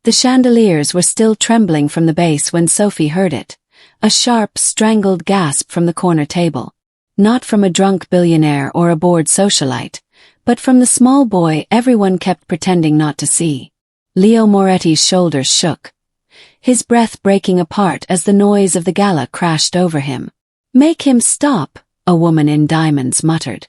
The chandeliers were still trembling from the bass when Sophie heard it. A sharp, strangled gasp from the corner table. Not from a drunk billionaire or a bored socialite, but from the small boy everyone kept pretending not to see. Leo Moretti's shoulders shook, his breath breaking apart as the noise of the gala crashed over him. "Make him stop," a woman in diamonds muttered.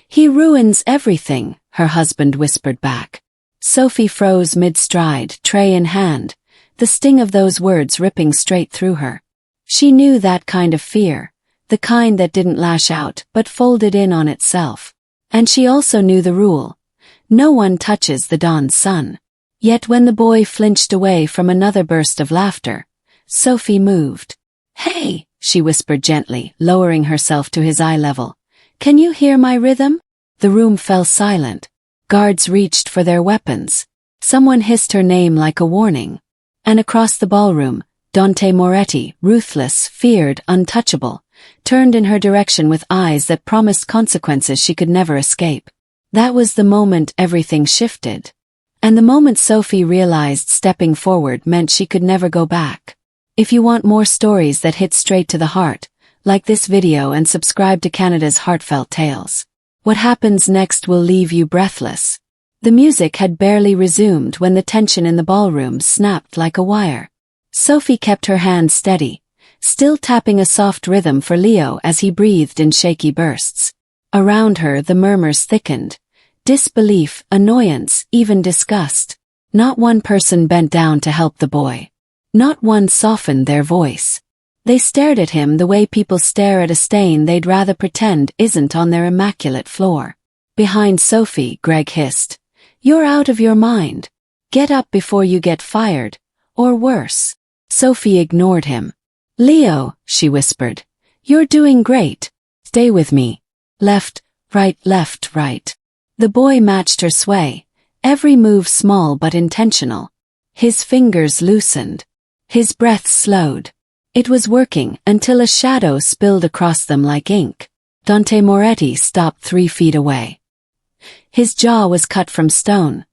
"He ruins everything," her husband whispered back. Sophie froze mid-stride, tray in hand, the sting of those words ripping straight through her. She knew that kind of fear, the kind that didn't lash out but folded in on itself. And she also knew the rule: no one touches the Don's son. Yet when the boy flinched away from another burst of laughter, Sophie moved. "Hey," she whispered gently, lowering herself to his eye level. "Can you hear my rhythm?" The room fell silent. Guards reached for their weapons. Someone hissed her name like a warning. And across the ballroom, Dante Moretti, ruthless, feared, untouchable, turned in her direction with eyes that promised consequences she could never escape. That was the moment everything shifted. And the moment Sophie realized stepping forward meant she could never go back. If you want more stories that hit straight to the heart, like this video and subscribe to Canada's Heartfelt Tales. What happens next will leave you breathless. The music had barely resumed when the tension in the ballroom snapped like a wire. Sophie kept her hand steady, still tapping a soft rhythm for Leo as he breathed in shaky bursts. Around her the murmurs thickened. Disbelief, annoyance, even disgust. Not one person bent down to help the boy. Not one softened their voice. They stared at him the way people stare at a stain they'd rather pretend isn't on their immaculate floor. Behind Sophie, Greg hissed. "You're out of your mind. Get up before you get fired. Or worse." Sophie ignored him. "Leo," she whispered. "You're doing great. Stay with me. Left, right, left, right." The boy matched her sway, every move small but intentional. His fingers loosened. His breath slowed. It was working until a shadow spilled across them like ink. Dante Moretti stopped 3 feet away. His jaw was cut from stone.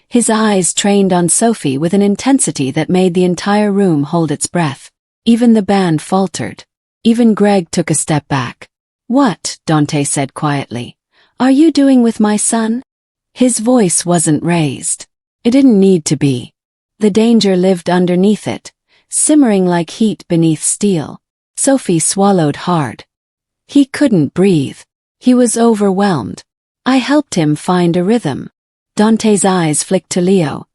His eyes trained on Sophie with an intensity that made the entire room hold its breath. Even the band faltered. Even Greg took a step back. "What?" Dante said quietly. "Are you doing with my son?" His voice wasn't raised. It didn't need to be. The danger lived underneath it, simmering like heat beneath steel. Sophie swallowed hard. He couldn't breathe. He was overwhelmed. "I helped him find a rhythm." Dante's eyes flicked to Leo.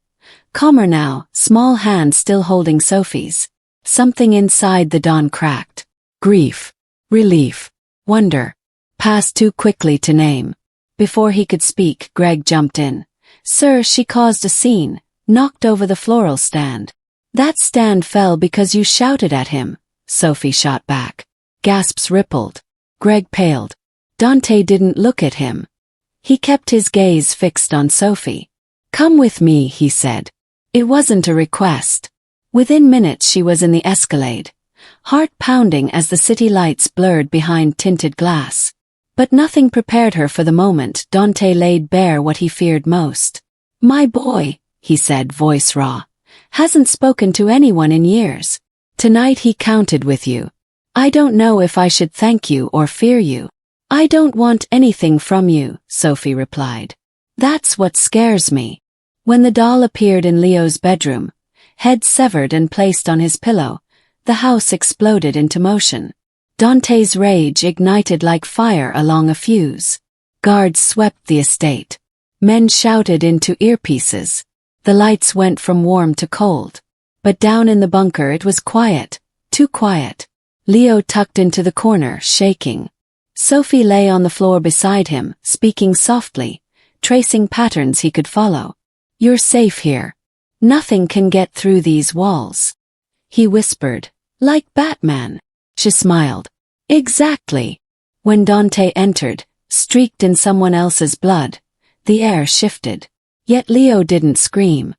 Calmer now, small hand still holding Sophie's. Something inside the Don cracked. Grief. Relief. Wonder. Passed too quickly to name. Before he could speak, Greg jumped in. "Sir, she caused a scene, knocked over the floral stand." "That stand fell because you shouted at him," Sophie shot back. Gasps rippled. Greg paled. Dante didn't look at him. He kept his gaze fixed on Sophie. "Come with me," he said. It wasn't a request. Within minutes she was in the Escalade, heart pounding as the city lights blurred behind tinted glass. But nothing prepared her for the moment Dante laid bare what he feared most. "My boy," he said, voice raw, "hasn't spoken to anyone in years. Tonight he counted with you. I don't know if I should thank you or fear you." "I don't want anything from you," Sophie replied. "That's what scares me." When the doll appeared in Leo's bedroom, head severed and placed on his pillow, the house exploded into motion. Dante's rage ignited like fire along a fuse. Guards swept the estate. Men shouted into earpieces. The lights went from warm to cold. But down in the bunker it was quiet, too quiet. Leo tucked into the corner, shaking. Sophie lay on the floor beside him, speaking softly, tracing patterns he could follow. "You're safe here. Nothing can get through these walls." He whispered, "Like Batman." She smiled. "Exactly." When Dante entered, streaked in someone else's blood, the air shifted. Yet Leo didn't scream.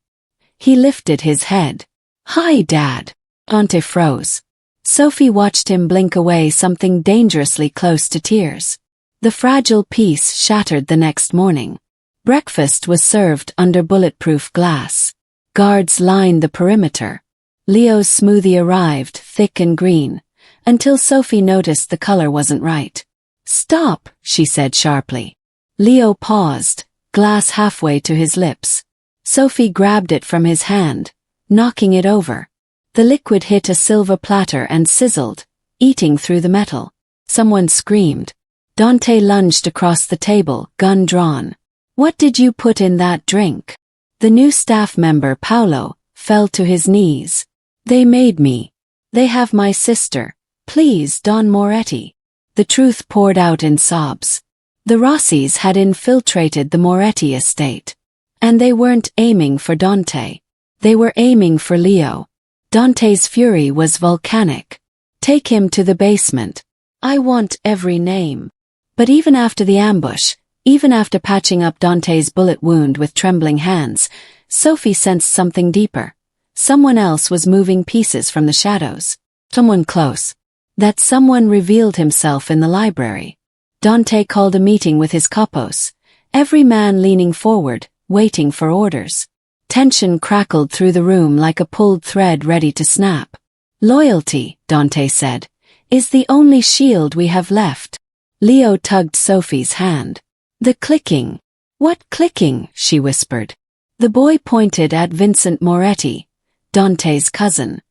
He lifted his head. "Hi, Dad." Dante froze. Sophie watched him blink away, something dangerously close to tears. The fragile peace shattered the next morning. Breakfast was served under bulletproof glass. Guards lined the perimeter. Leo's smoothie arrived, thick and green, until Sophie noticed the color wasn't right. "Stop," she said sharply. Leo paused, glass halfway to his lips. Sophie grabbed it from his hand, knocking it over. The liquid hit a silver platter and sizzled, eating through the metal. Someone screamed. Dante lunged across the table, gun drawn. "What did you put in that drink?" The new staff member, Paolo, fell to his knees. "They made me. They have my sister. Please, Don Moretti." The truth poured out in sobs. The Rossis had infiltrated the Moretti estate. And they weren't aiming for Dante. They were aiming for Leo. Dante's fury was volcanic. "Take him to the basement. I want every name." But even after the ambush, even after patching up Dante's bullet wound with trembling hands, Sophie sensed something deeper. Someone else was moving pieces from the shadows. Someone close. That someone revealed himself in the library. Dante called a meeting with his capos, every man leaning forward, waiting for orders. Tension crackled through the room like a pulled thread ready to snap. "Loyalty," Dante said, "is the only shield we have left." Leo tugged Sophie's hand. "The clicking." "What clicking?" she whispered. The boy pointed at Vincent Moretti, Dante's cousin.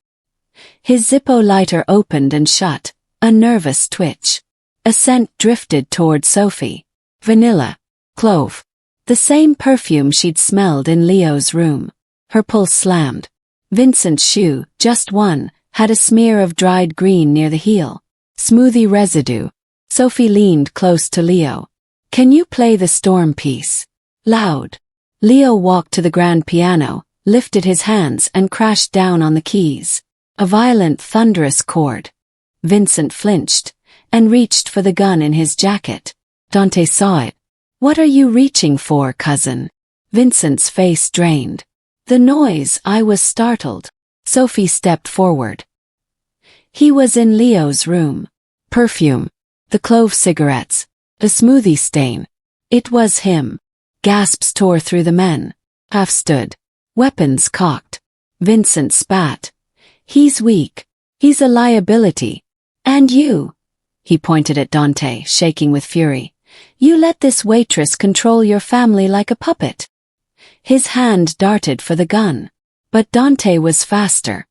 His Zippo lighter opened and shut, a nervous twitch. A scent drifted toward Sophie. Vanilla. Clove. The same perfume she'd smelled in Leo's room. Her pulse slammed. Vincent's shoe, just one, had a smear of dried green near the heel. Smoothie residue. Sophie leaned close to Leo. "Can you play the Storm piece?" Loud. Leo walked to the grand piano, lifted his hands and crashed down on the keys. A violent, thunderous chord. Vincent flinched, and reached for the gun in his jacket. Dante saw it. "What are you reaching for, cousin?" Vincent's face drained. "The noise, I was startled." Sophie stepped forward. He was in Leo's room. Perfume. The clove cigarettes. The smoothie stain. It was him. Gasps tore through the men. Half stood. Weapons cocked. Vincent spat. "He's weak. He's a liability. And you." He pointed at Dante, shaking with fury. "You let this waitress control your family like a puppet." His hand darted for the gun. But Dante was faster.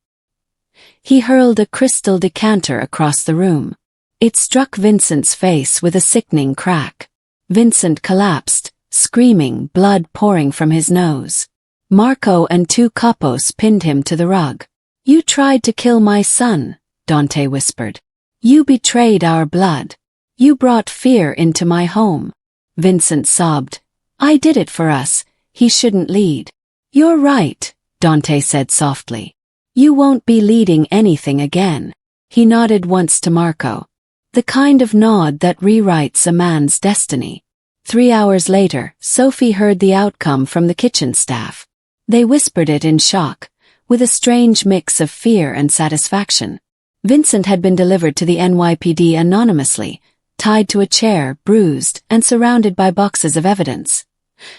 He hurled a crystal decanter across the room. It struck Vincent's face with a sickening crack. Vincent collapsed, screaming, blood pouring from his nose. Marco and two capos pinned him to the rug. "You tried to kill my son," Dante whispered. "You betrayed our blood. You brought fear into my home." Vincent sobbed. "I did it for us. He shouldn't lead." "You're right," Dante said softly. "You won't be leading anything again." He nodded once to Marco. The kind of nod that rewrites a man's destiny. 3 hours later, Sophie heard the outcome from the kitchen staff. They whispered it in shock, with a strange mix of fear and satisfaction. Vincent had been delivered to the NYPD anonymously, tied to a chair, bruised, and surrounded by boxes of evidence.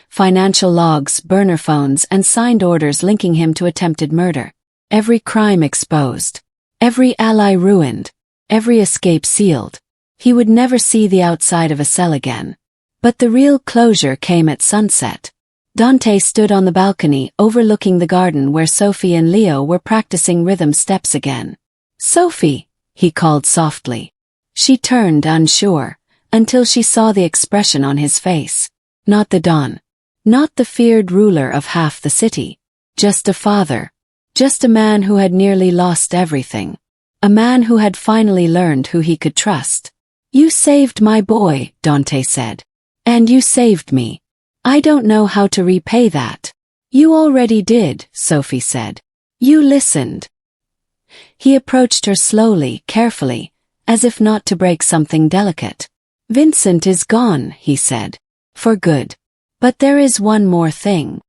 Financial logs, burner phones, and signed orders linking him to attempted murder. Every crime exposed. Every ally ruined. Every escape sealed. He would never see the outside of a cell again. But the real closure came at sunset. Dante stood on the balcony overlooking the garden where Sophie and Leo were practicing rhythm steps again. "Sophie," he called softly. She turned unsure, until she saw the expression on his face. Not the Don. Not the feared ruler of half the city. Just a father. Just a man who had nearly lost everything. A man who had finally learned who he could trust. "You saved my boy," Dante said. "And you saved me. I don't know how to repay that." "You already did," Sophie said. "You listened." He approached her slowly, carefully, as if not to break something delicate. "Vincent is gone," he said. "For good. But there is one more thing."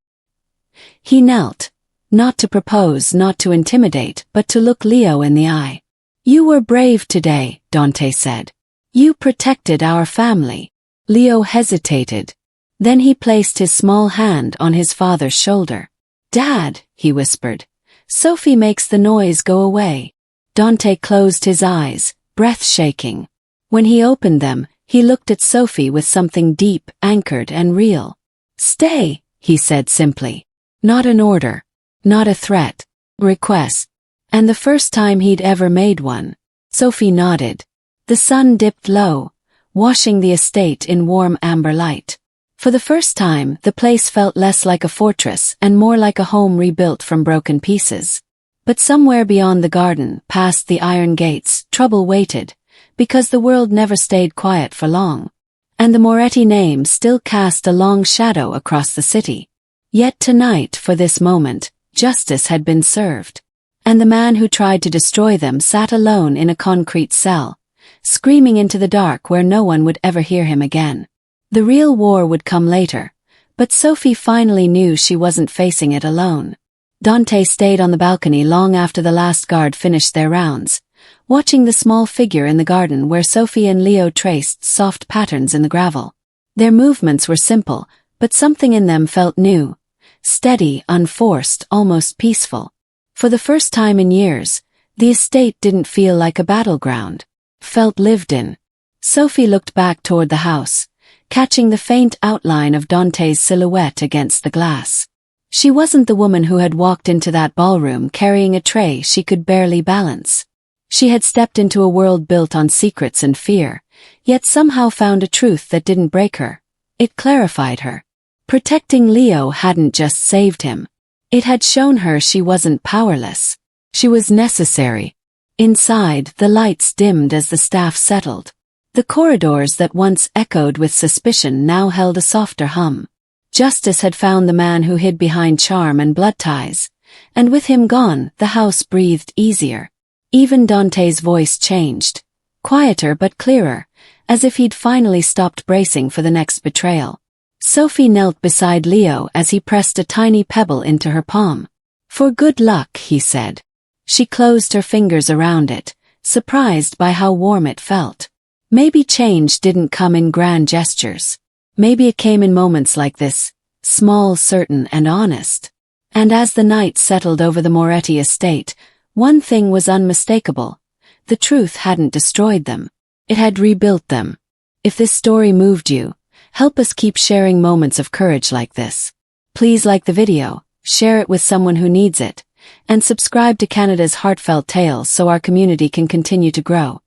He knelt. Not to propose, not to intimidate, but to look Leo in the eye. "You were brave today," Dante said. "You protected our family." Leo hesitated. Then he placed his small hand on his father's shoulder. "Dad," he whispered. "Sophie makes the noise go away." Dante closed his eyes, breath shaking. When he opened them, he looked at Sophie with something deep, anchored and real. "Stay," he said simply. Not an order. Not a threat. Request. And the first time he'd ever made one. Sophie nodded. The sun dipped low, washing the estate in warm amber light. For the first time, the place felt less like a fortress and more like a home rebuilt from broken pieces. But somewhere beyond the garden, past the iron gates, trouble waited, because the world never stayed quiet for long. And the Moretti name still cast a long shadow across the city. Yet tonight, for this moment, justice had been served. And the man who tried to destroy them sat alone in a concrete cell, screaming into the dark where no one would ever hear him again. The real war would come later, but Sophie finally knew she wasn't facing it alone. Dante stayed on the balcony long after the last guard finished their rounds, watching the small figure in the garden where Sophie and Leo traced soft patterns in the gravel. Their movements were simple, but something in them felt new, steady, unforced, almost peaceful. For the first time in years, the estate didn't feel like a battleground. Felt lived in. Sophie looked back toward the house, catching the faint outline of Dante's silhouette against the glass. She wasn't the woman who had walked into that ballroom carrying a tray she could barely balance. She had stepped into a world built on secrets and fear, yet somehow found a truth that didn't break her. It clarified her. Protecting Leo hadn't just saved him. It had shown her she wasn't powerless. She was necessary. Inside, the lights dimmed as the staff settled. The corridors that once echoed with suspicion now held a softer hum. Justice had found the man who hid behind charm and blood ties, and with him gone, the house breathed easier. Even Dante's voice changed, quieter but clearer, as if he'd finally stopped bracing for the next betrayal. Sophie knelt beside Leo as he pressed a tiny pebble into her palm. "For good luck," he said. She closed her fingers around it, surprised by how warm it felt. Maybe change didn't come in grand gestures. Maybe it came in moments like this, small, certain, and honest. And as the night settled over the Moretti estate, one thing was unmistakable. The truth hadn't destroyed them. It had rebuilt them. If this story moved you, help us keep sharing moments of courage like this. Please like the video, share it with someone who needs it, and subscribe to Canada's Heartfelt Tales so our community can continue to grow.